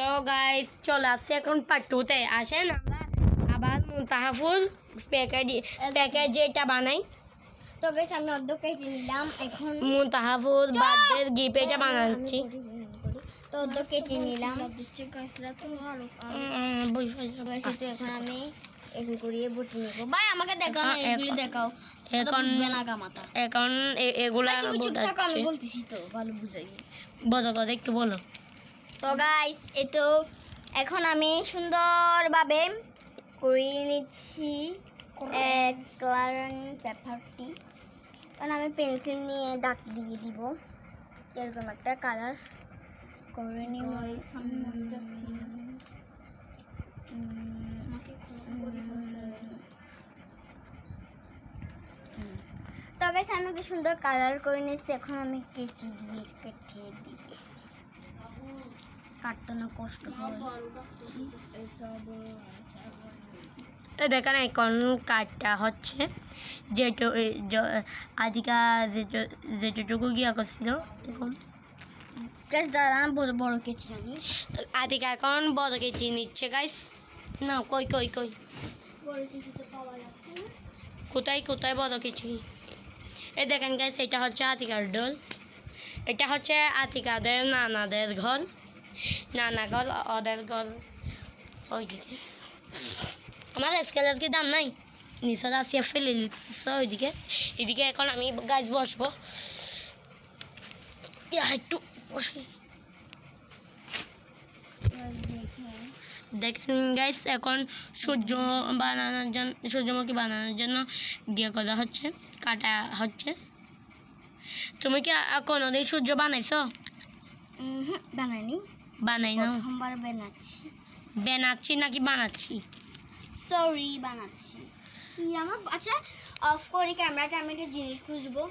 Hello guys, চলে আসছে এখন পার্ট 2 তে। আসেন আমরা আবার মুনতাহাফুল প্যাকেজ যেটা বানাই। তো গাইস আমি অর্ধেক কেটে নিলাম। এখন মুনতাহাফুল বার্থডে গিফট এটা বানাচ্ছি। তো অর্ধেক কেটে নিলাম। তো এখন আমি এগুলো করিয়ে বটি নেব। ভাই আমাকে দেখাও না, এগুলো দেখাও। এখন গামাতা এখন এগুলা আমি বোঝাচ্ছি। বলতেছি তো ভালো বুঝাই। বলো কথা একটু বলো। তো গাইস এই তো এখন আমি সুন্দরভাবে করিয়ে নিচ্ছি কালারিং পেপারটি। কারণ আমি পেন্সিল নিয়ে দাগ দিয়ে দিব, এরকম একটা কালার করে নিব। তো গাইস আমি কি সুন্দর কালার করে নিচ্ছি। এখন আমি কেচি দিয়ে কেটে দিব, কাটতে না কষ্ট হয়। দেখেন এখন কাজটা হচ্ছে যেটু আদিকা যেটুকু গিয়া করছিল এখন গাইস দাঁড়ান, বড় বড় কেচি আনি। আদিকা এখন বড় কেচি নিচ্ছে গাইস। না কই কই কই বড় কেচি তো পাওয়া যাচ্ছে না। কোথায় কোথায় বড় কেচি? এই দেখেন গাইস, এটা হচ্ছে আতিকার ডোল। এটা হচ্ছে আতিকাদের নানাদের ঘর, নানা ঘর ওদের ঘর ওইদিকে। আমার স্কেলের কি দাম নাই, নিচে আসিয়া ফেলে দিচ্ছে ওইদিকে। এদিকে এখন আমি গাছ বসবো, একটু বসি। দেখেন গাইস এখন সূর্যমুখী বানানোর জন্য দিয়ে করা হচ্ছে, কাটা হচ্ছে। তুমি কি কোনোদিন সূর্য বানাইছো? বানাইনি, বানাই না, প্রথমবার বানাচ্ছি নাকি বানাচ্ছি? সরি বানাচ্ছি। আমার আচ্ছা অফ করি ক্যামেরাটা, আমি একটা জিনিস খুঁজবো।